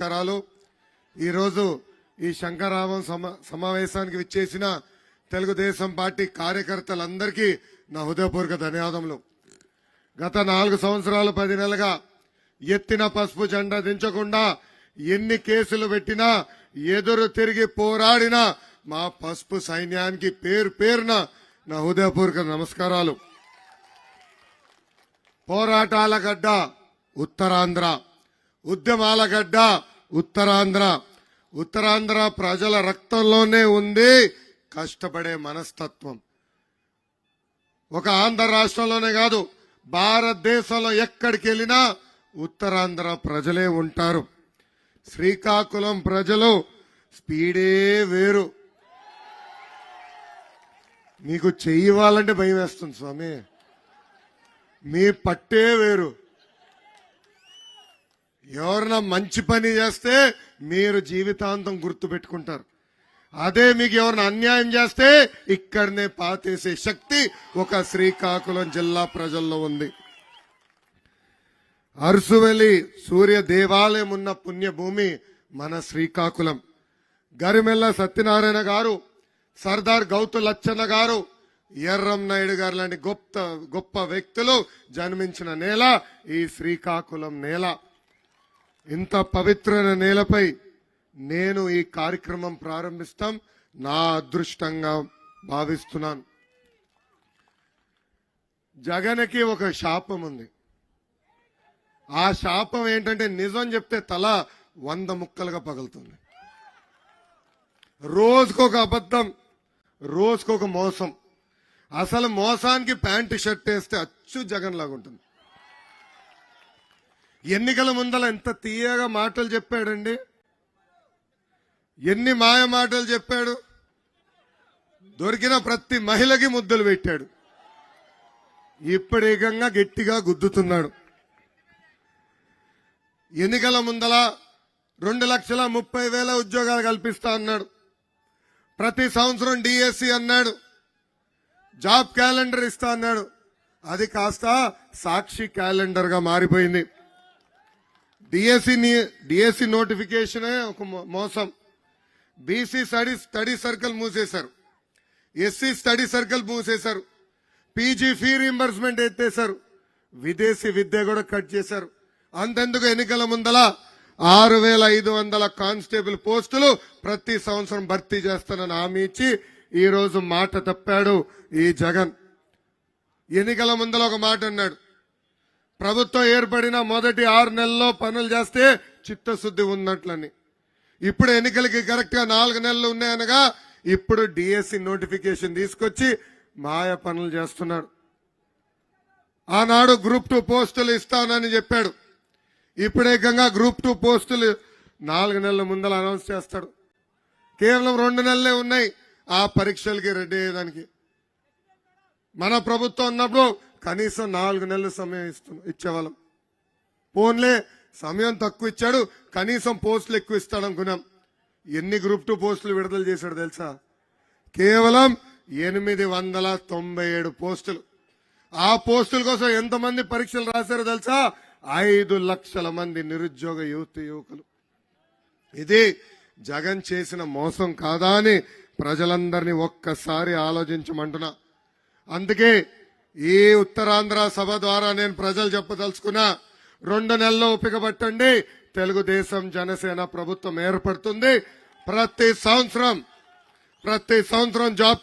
నమస్కారాలు. ఈరోజు ఈ శంకరావం సమావేశానికి విచ్చేసిన తెలుగుదేశం పార్టీ కార్యకర్తలందరికీ నా హృదయపూర్వక ధన్యవాదములు. గత 4 సంవత్సరాలు 10 నెలలుగా ఎత్తిన పసుపు జెండా దించకుండా ఎన్ని కేసులు పెట్టినా ఎదురు తిరిగి పోరాడిన మా పసుపు సైన్యానికి పేరు పేరున నా హృదయపూర్వక నమస్కారాలు. పోరాటాల గడ్డ ఉత్తరాంధ్ర, ఉద్యమాల గడ్డ ఉత్తరాంధ్ర. ఉత్తరాంధ్ర ప్రజల రక్తంలోనే ఉంది కష్టపడే మనస్తత్వం. ఒక ఆంధ్ర రాష్ట్రంలోనే కాదు, భారతదేశంలో ఎక్కడికి వెళ్ళినా ఉత్తరాంధ్ర ప్రజలే ఉంటారు. శ్రీకాకుళం ప్రజలు స్పీడే వేరు. మీకు చెయ్యాలంటే భయం వేస్తుంది స్వామి, మీ పట్టే వేరు. ఎవరన్నా మంచి పని చేస్తే మీరు జీవితాంతం గుర్తు పెట్టుకుంటారు. అదే మీకు ఎవరిని అన్యాయం చేస్తే ఇక్కడనే పాతేసే శక్తి ఒక శ్రీకాకుళం జిల్లా ప్రజల్లో ఉంది. అరుసువెల్లి సూర్య దేవాలయం ఉన్న పుణ్యభూమి మన శ్రీకాకుళం. గరిమెల్ల సత్యనారాయణ గారు, సర్దార్ గౌతు లచ్చన్న గారు, ఎర్రం నాయుడు గారు లాంటి గొప్ప వ్యక్తులు జన్మించిన నేల ఈ శ్రీకాకుళం నేల. ఇంత పవిత్రమైన నేలపై నేను ఈ కార్యక్రమం ప్రారంభిస్తాం నా అదృష్టంగా భావిస్తున్నాను. జగన్కి ఒక శాపం ఉంది. ఆ శాపం ఏంటంటే నిజం చెప్తే తల 100 ముక్కలుగా పగులుతుంది. రోజుకొక అబద్ధం, రోజుకొక మోసం. అసలు మోసానికి ప్యాంటు షర్ట్ వేస్తే అచ్చు జగన్ లాగా ఉంటుంది. ఎన్నికల ముందల ఎంత తీయగా మాటలు చెప్పాడండి, ఎన్ని మాయ మాటలు చెప్పాడు. దొరికిన ప్రతి మహిళకి ముద్దులు పెట్టాడు. ఇప్పుడేకంగా గట్టిగా గుద్దుతున్నాడు. ఎన్నికల ముందల 2,30,000 ఉద్యోగాలు కల్పిస్తా అన్నాడు. ప్రతి సంవత్సరం డిఎస్సి అన్నాడు, జాబ్ క్యాలెండర్ ఇస్తా అన్నాడు. అది కాస్త సాక్షి క్యాలెండర్ గా మారిపోయింది. డిఎస్సి నోటిఫికేషనే ఒక మోసం. బీసీ స్టడీ సర్కిల్ మూసేశారు, ఎస్సీ స్టడీ సర్కిల్ మూసేశారు, పీజీ ఫీ రీంబర్స్మెంట్ ఎత్తేశారు, విదేశీ విద్య కూడా కట్ చేశారు. అంతెందుకు ఎన్నికల ముందల 6,500 కానిస్టేబుల్ పోస్టులు ప్రతి సంవత్సరం భర్తీ చేస్తానని హామీ ఇచ్చి ఈ రోజు మాట తప్పాడు ఈ జగన్. ఎన్నికల ముందల ఒక మాట అన్నాడు, ప్రభుత్వం ఏర్పడిన మొదటి 6 నెలల్లో పనులు చేస్తే చిత్తశుద్ధి ఉన్నట్లని. ఇప్పుడు ఎన్నికలకి కరెక్ట్ గా 4 నెలలు ఉన్నాయనగా ఇప్పుడు డిఎస్సి నోటిఫికేషన్ తీసుకొచ్చి మాయ పనులు చేస్తున్నాడు. ఆనాడు గ్రూప్ 2 పోస్టులు ఇస్తానని చెప్పాడు. ఇప్పుడేకంగా గ్రూప్ 2 పోస్టులు 4 నెలల ముందర అనౌన్స్ చేస్తాడు. కేవలం 2 నెలలే ఉన్నాయి ఆ పరీక్షలకి రెడీ అయ్యేదానికి. మన ప్రభుత్వం ఉన్నప్పుడు కనీసం 4 నెలలు సమయం ఇచ్చేవాళ్ళం. పోన్లే సమయం తక్కువ ఇచ్చాడు, కనీసం పోస్టులు ఎక్కువ ఇస్తాడు అనుకున్నాం. ఎన్ని గ్రూప్ 2 పోస్టులు విడుదల చేశాడు తెలుసా? కేవలం 897 పోస్టులు. ఆ పోస్టుల కోసం ఎంతమంది పరీక్షలు రాశారో తెలుసా? 5 లక్షల మంది నిరుద్యోగ యువకులు. ఇది జగన్ చేసిన మోసం కాదా అని ప్రజలందరినీ ఒక్కసారి ఆలోచించమంటున్నా. అందుకే ఈ ఉత్తరాంధ్ర సభ ద్వారా నేను ప్రజలు చెప్పదలుచుకున్నా, 2 నెలల్లో ఓపిక పట్టండి, తెలుగుదేశం జనసేన ప్రభుత్వం ఏర్పడుతుంది. ప్రతి సంవత్సరం జాబ్